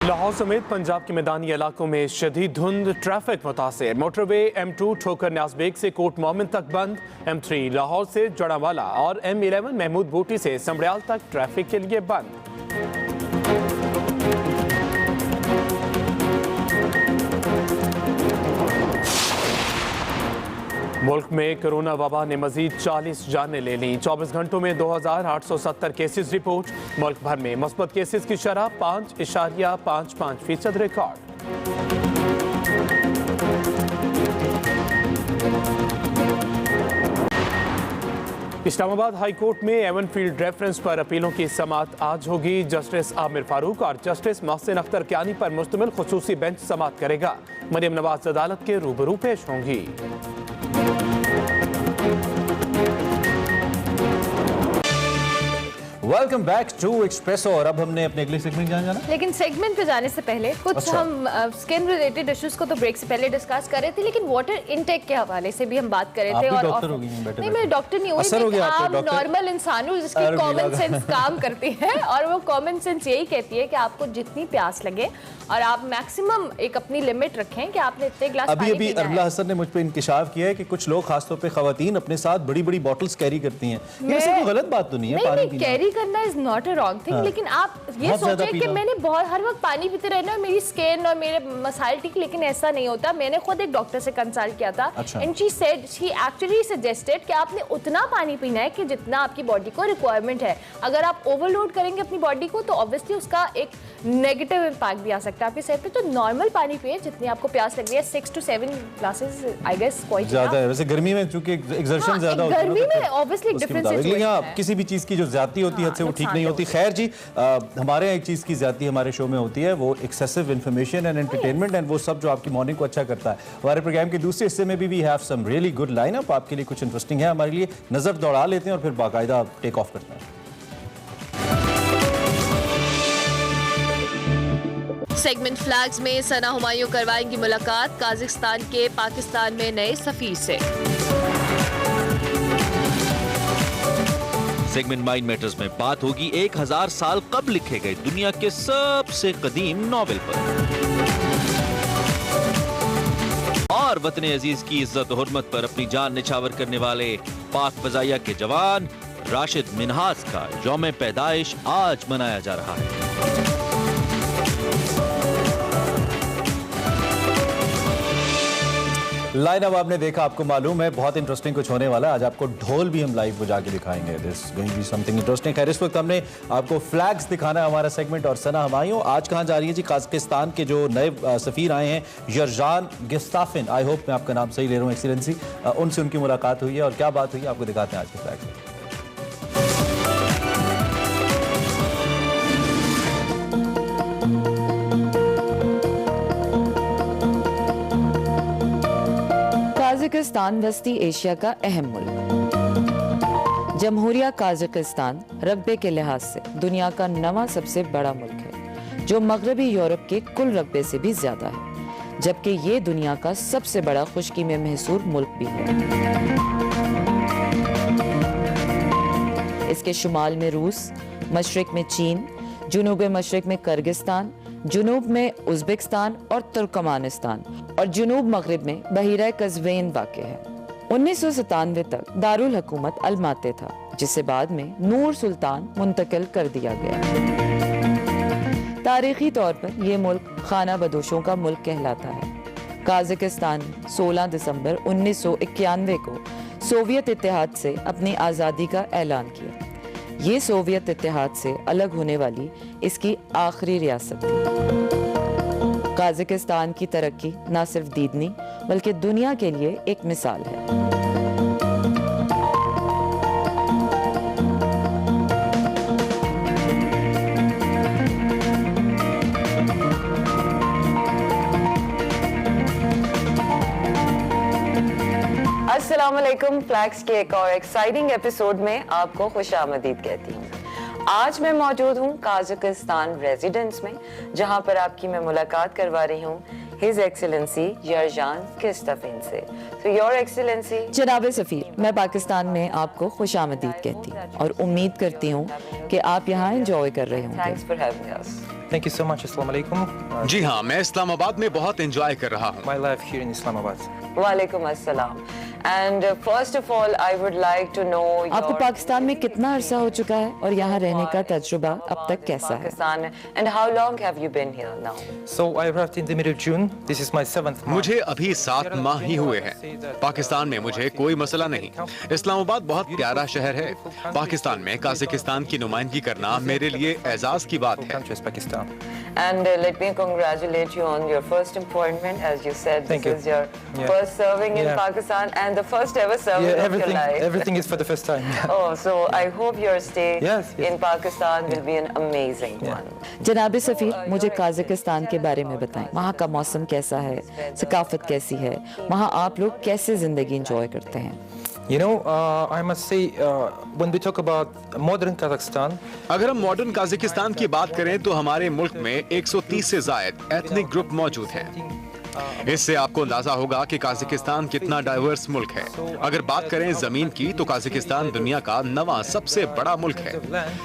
लाहौर समेत पंजाब के मैदानी इलाकों में शदीद धुंध, ट्रैफिक मुतासिर। मोटरवे M2 ठोकर न्याज़बेग से कोट मोमिन तक बंद। M3 लाहौर से जड़ावाला और M11 महमूद बूटी से समड़ियाल तक ट्रैफिक के लिए बंद। मुल्क में कोरोना वबा ने मजीद 40 जानें ले लीं। 24 घंटों में 2870 केसेस रिपोर्ट। मुल्क भर में मुस्बत केसेस की शरह 5.55% रिकॉर्ड। इस्लामाबाद हाई कोर्ट में एवन फील्ड रेफरेंस पर अपीलों की समाअत आज होगी। जस्टिस आमिर फारूक और जस्टिस मोहसिन अख्तर कियानी पर मुश्तमिल खुसूसी बेंच समाअत करेगा। मरियम नवाज अदालत के रूबरू पेश होंगी। Welcome back to Expresso. और अब हमने अपने अगले सेगमेंट जाना, लेकिन सेगमेंट पे जाने से पहले कुछ हम स्किन रिलेटेड इश्यूज को तो ब्रेक से पहले डिस्कस कर रहे थे, लेकिन वाटर इनटेक के हवाले से भी हम बात कर रहे थे। और डॉक्टर हो गई हैं, बैठे नहीं, मैं डॉक्टर नहीं हुई, आप नॉर्मल इंसान हो जिसकी कॉमन सेंस काम करती है, और वो कॉमन सेंस यही कहती है कि आपको जितनी प्यास लगे और आप मैक्सिमम एक अपनी लिमिट रखें कि आपने इतने ग्लास पानी पीना है। अभी अरबला हसन ने मुझ पे इंकिशाफ किया है कि कुछ लोग खासतौर पे खवातीन अपने साथ बड़ी बड़ी बॉटल्स कैरी करती हैं। ये कोई गलत बात तो नहीं है? पानी पीना, कैरी करना is not a wrong thing, लेकिन आप ये सोचें कि मैंने बहुत हर वक्त पानी पीते रहना है, मेरी स्किन और मेरे मसाइल ठीक, लेकिन ऐसा नहीं होता। मैंने खुद एक डॉक्टर से कंसल्ट किया था and she said, she actually suggested कि आपने उतना पानी पीना है कि जितना आपकी बॉडी को रिक्वायरमेंट है। अगर आप ओवरलोड करेंगे अपनी बॉडी को तो ऑब्वियसली उसका एक नेगेटिव इम्पैक्ट भी आ सकता है आपकी सेहत पे। तो नॉर्मल पानी पिए जितनी आपको प्यास लग रही है। 6 to 7 glasses I guess quite ज्यादा है। वैसे गर्मी में चूंकि एक्सर्शन ज्यादा होती है, गर्मी में ऑब्वियसली डिफरेंट सिचुएशन है। किसी भी चीज की जो ज्यादती होती है वो ठीक नहीं होती। खैर जी, हमारे यहाँ एक चीज की ज्यादती हमारे शो में होती है, वो excessive information and entertainment, and वो सब जो आपकी मॉर्निंग को अच्छा करता है। हमारे प्रोग्राम के दूसरे हिस्से में भी we have some really good line up आपके लिए, कुछ इंटरेस्टिंग है हमारे लिए। नजर दौड़ा लेते हैं और फिर बाकायदा टेक ऑफ करते हैं। सेगमेंट फ्लैग्स में सना हुमायूं करवाएंगी मुलाकात काजाकिस्तान के पाकिस्तान में नए सफीर से। सेगमेंट माइंड मैटर्स में बात होगी 1000 साल कब लिखे गए दुनिया के सबसे कदीम नॉवेल पर, और वतन अजीज की इज्जत और हुर्मत पर अपनी जान निछावर करने वाले पाक फजाइया के जवान राशिद मिन्हाज का यौम पैदाइश आज मनाया जा रहा है। लाइन अब आपने देखा, आपको मालूम है बहुत इंटरेस्टिंग कुछ होने वाला है। आज आपको ढोल भी हम लाइव बजा के दिखाएंगे। This going be something interesting. खैर, इस वक्त हमने आपको फ्लैग्स दिखाना है हमारा सेगमेंट। और सना हुमायूं आज कहाँ जा रही है जी? काजाकिस्तान के जो नए सफीर आए हैं, यरजान गिस्ताफिन, आई होप मैं आपका नाम सही ले रहा हूँ एक्सीलेंसी, उनसे उनकी मुलाकात हुई है और क्या बात हुई है आपको दिखाते हैं आज के फ्लैग्स में। काजाकिस्तान वस्ती एशिया का अहम मुल्क। जमहूरिया काजाकिस्तान रकबे के लिहाज से दुनिया का 9वां सबसे बड़ा मुल्क है, जो मगरबी यूरोप के कुल रकबे से भी ज्यादा है, जबकि ये दुनिया का सबसे बड़ा खुश्की में महसूर मुल्क भी है। इसके शुमाल में रूस, मशरिक में चीन, जुनूब मशरिक में किर्गिस्तान, जुनूब में उज़्बेकिस्तान और तुर्कमानिस्तान, और जुनूब मगरिब में बहीरा कज़वीन वाक़ है। 1997 तक दारुल हुकूमत अलमाते था, जिसे बाद में नूर सुल्तान मुंतकिल कर दिया गया। तारीखी तौर पर यह मुल्क खाना बदोशों का मुल्क कहलाता है। काजाकिस्तान ने 16 दिसंबर 1991 को सोवियत इत्तेहाद से अपनी आज़ादी का ऐलान किया। ये सोवियत इत्तेहाद से अलग होने वाली इसकी आखिरी रियासत थी। काजाकिस्तान की तरक्की न सिर्फ दीदनी बल्कि दुनिया के लिए एक मिसाल है। अस्सलामुअलैकुम। फ्लैग्स के एक और एक्साइटिंग एपिसोड में आपको खुशामदीद कहती हूँ। आज मैं मौजूद हूँ काजाकिस्तान रेजिडेंस में, जहाँ पर आपकी मैं मुलाकात करवा रही हूँ हिज एक्सीलेंसी यरजान गिस्ताफिन से। तो योर एक्सीलेंसी जनाब सफीर, मैं पाकिस्तान में आपको खुशामदीद कहती हूँ और उम्मीद करती हूँ कि आप यहाँ एंजॉय कर रहे होंगे। Thanks for having us. Thank you so much. Assalamu alaikum. जी हाँ, मैं इस्लामाबाद में बहुत एंजॉय कर रहा हूँ। My life here in Islamabad. वालेकुम अस्सलाम। And first of all, I would like to know आपको पाकिस्तान में कितना अरसा हो चुका है और यहाँ रहने का तजुर्बा अब तक कैसा है? And how long have you been here now? So I arrived in the middle of June. This is my 7th month. मुझे अभी 7 माह ही हुए हैं। पाकिस्तान में मुझे कोई मसला नहीं। इस्लामाबाद बहुत प्यारा शहर है। पाकिस्तान में काज़ाकिस्तान की नुमाइंदगी करना मेरे लिए एजाज की बात है। Country is Pakistan. And let me congratulate you on your first appointment. As you said, Thank this you. is your first serving in Pakistan and the first ever serving of your life. Everything is for the first time. Oh, so I hope your stay Yes. in Pakistan will be an amazing one. जनाब सफ़ीर, मुझे काज़ाकिस्तान के बारे में बताएं। वहाँ का मौसम कैसा है, सकाफत कैसी है, वहाँ आप लोग कैसे ज़िंदगी एंजॉय करते हैं? You know, I must say, when we talk about modern Kazakhstan, अगर हम मॉडर्न काज़ाकिस्तान की बात करें तो हमारे मुल्क में 130 से जायद एथनिक ग्रुप मौजूद हैं। इससे आपको अंदाजा होगा कि काज़ाकिस्तान कितना डाइवर्स मुल्क है। अगर बात करें जमीन की तो काज़ाकिस्तान दुनिया का 9वां सबसे बड़ा मुल्क है।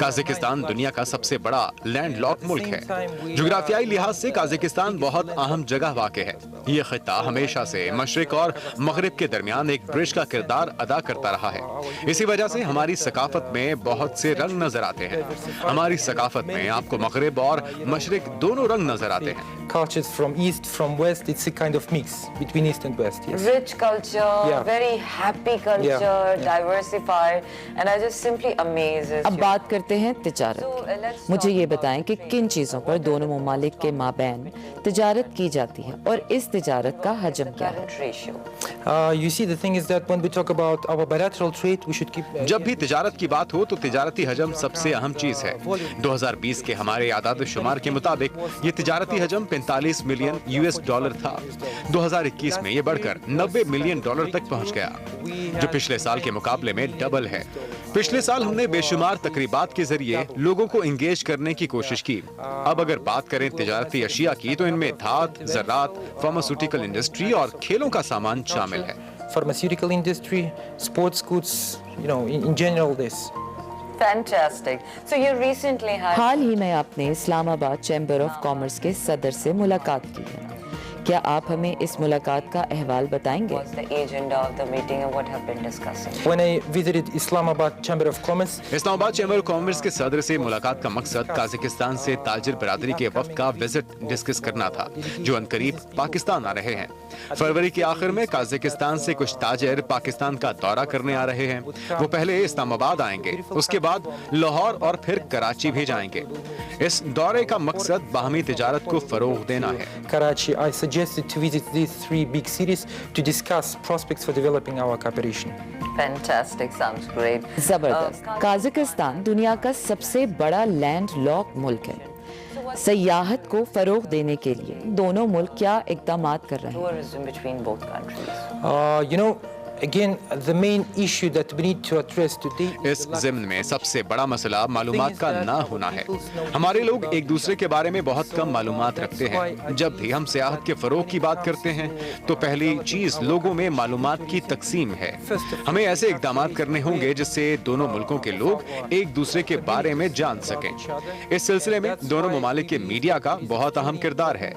काज़ाकिस्तान दुनिया का सबसे बड़ा लैंड लॉक मुल्क है। जोग्राफियाई लिहाज से काज़ाकिस्तान बहुत अहम जगह वाक़ है। ये खिता हमेशा से मशरिक और मगरिब के दरमियान एक ब्रिज का किरदार अदा करता रहा है। इसी वजह से हमारी सकाफत में बहुत से रंग नजर आते हैं। हमारी सकाफत में आपको मगरिब और मशरिक दोनों रंग नजर आते हैं। cultures from east, from west, it's a kind of mix between east and west. Yes. Rich culture, very happy culture, diversified, and I just simply amazes. अब बात करते हैं तिजारत। मुझे ये बताएं कि किन चीज़ों पर दोनों ममालिक के माबैन तिजारत की जाती है और इस तिजारत का हजम क्या है? You see, the thing is that when we talk about our bilateral trade, we should keep. जब भी तिजारत की बात हो तो तिजारती हजम सबसे अहम चीज है। 2020 के हमारे आदाद शुमार के मुताबिक ये तिजारती हजम 45 मिलियन US डॉलर था। 2021 में ये बढ़कर 90 मिलियन डॉलर तक पहुंच गया, जो पिछले साल के मुकाबले में डबल है। पिछले साल हमने बेशुमार तकरीबात के जरिए लोगों को एंगेज करने की कोशिश की। अब अगर बात करें तिजारती अशिया की तो इनमें धात, ज़रात, फार्मास्यूटिकल इंडस्ट्री और खेलों का सामान शामिल है। Pharmaceutical industry, sports goods, you know, in general this. Fantastic. So you recently had. हाल ही में आपने इस्लामाबाद चैम्बर ऑफ कॉमर्स के सदर से मुलाकात की है। क्या आप हमें इस मुलाकात का अहवाल बताएंगे? What's the agenda of the meeting and what have been discussing? When I visited Islamabad Chamber of Commerce, Islamabad chamber of commerce के सदर से मुलाकात का मकसद काज़ाकिस्तान से ताजिर बरादरी के वफ्द का विजिट डिस्कस करना था, जो अनकरीब पाकिस्तान आ रहे हैं। फरवरी के आखिर में काज़ाकिस्तान से कुछ ताजिर पाकिस्तान का दौरा करने आ रहे हैं। वो पहले इस्लामाबाद आएंगे, उसके बाद लाहौर और फिर कराची भी जाएंगे। इस दौरे का मकसद बाहमी तिजारत को फरोग देना है। Karachi, I suggested to visit these 3 big cities to discuss prospects for developing our cooperation. Fantastic, sounds great. जबरदस्त। काज़ाकिस्तान दुनिया का सबसे बड़ा लैंड लॉक मुल्क है। सयाहत को फरोग देने के लिए दोनों मुल्क क्या इक़दामात कर रहे हैं? Tourism between both countries. You know, again, the main issue that we need to address today. इस ज़िम्न में सबसे बड़ा मसला मालूमात का ना होना है। हमारे लोग एक दूसरे के बारे में बहुत कम मालूमात रखते हैं। जब भी हम सियाहत के फरोग की बात करते हैं तो पहली चीज लोगों में मालूमात की तकसीम है। हमें ऐसे इक़दामात करने होंगे जिससे दोनों मुल्कों के लोग एक दूसरे के बारे में जान सकें। इस सिलसिले में दोनों ममालिक के मीडिया का बहुत अहम किरदार है।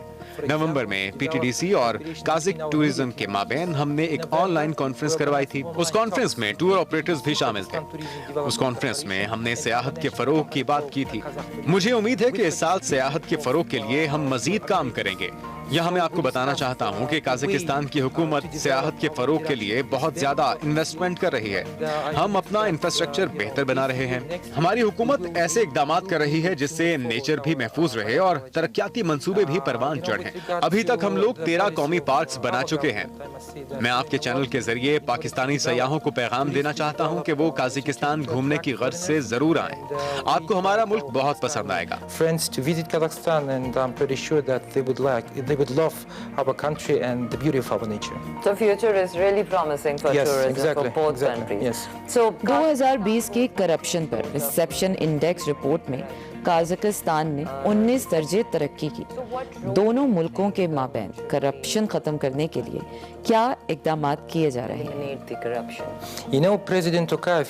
नवंबर में PTDC और काज़िक टूरिज्म के माबैन हमने एक ऑनलाइन कॉन्फ्रेंस करवाई थी। उस कॉन्फ्रेंस में टूर ऑपरेटर्स भी शामिल थे। उस कॉन्फ्रेंस में हमने सियाहत के फरोग की बात की थी। मुझे उम्मीद है कि इस साल सियाहत के फरोग के लिए हम मजीद काम करेंगे। यहाँ मैं आपको बताना चाहता हूँ कि काज़ाकिस्तान की हुकूमत सियाहत के फरोग के लिए बहुत ज्यादा इन्वेस्टमेंट कर रही है। हम अपना इंफ्रास्ट्रक्चर बेहतर बना रहे हैं। हमारी हुकूमत ऐसे इक़दामात कर रही है जिससे नेचर भी महफूज रहे और तरक्याती मंसूबे भी परवान चढ़ें। अभी तक हम लोग 13 कौमी पार्क्स बना चुके हैं। मैं आपके चैनल के जरिए पाकिस्तानी सयाहों को पैगाम देना चाहता हूँ कि वो काज़ाकिस्तान घूमने की गर्ज से जरूर आएं। आपको हमारा मुल्क बहुत पसंद आएगा। Friends to visit Kazakhstan, and I'm pretty sure that they would love our country and the beauty of our nature. The future is really promising for tourism for both countries. Yes. So 2020 की corruption पर reception index report में काज़किस्तान ने 19 दर्जे तरक्की की। दोनों मुल्कों के माबैन करप्शन ख़त्म करने के लिए क्या इक़दाम किए जा रहे हैं? You know, President Tokayev,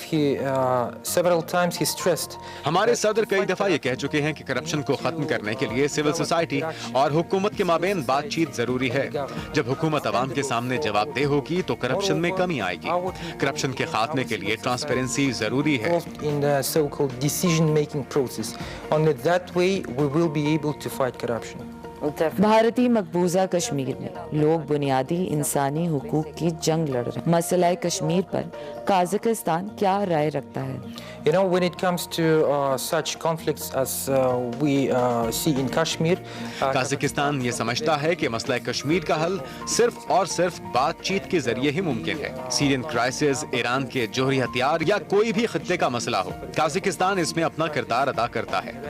several times he stressed हमारे सदर कई दफा ये कह चुके हैं कि करप्शन को खत्म करने के लिए सिविल सोसाइटी और हुकूमत के माबैन बातचीत जरूरी है। जब हुकूमत अवाम के सामने जवाबदेह होगी तो करप्शन में कमी आएगी। करप्शन के खात्मे के लिए ट्रांसपेरेंसी जरूरी है। in the so-called decision-making process. Only that way we will be able to fight corruption. भारतीय मकबूजा कश्मीर में लोग बुनियादी इंसानी हुकूक की जंग लड़ रहे हैं। मसला कश्मीर पर काज़किस्तान क्या राय रखता है? You know, when it comes to such conflicts as we see in Kashmir, काज़किस्तान ये समझता है कि मसला कश्मीर का हल सिर्फ और सिर्फ बातचीत के जरिए ही मुमकिन है। सीरियन क्राइसिस, ईरान के जोहरी हथियार या कोई भी खित्ते का मसला हो, काज़किस्तान इसमें अपना किरदार अदा करता है।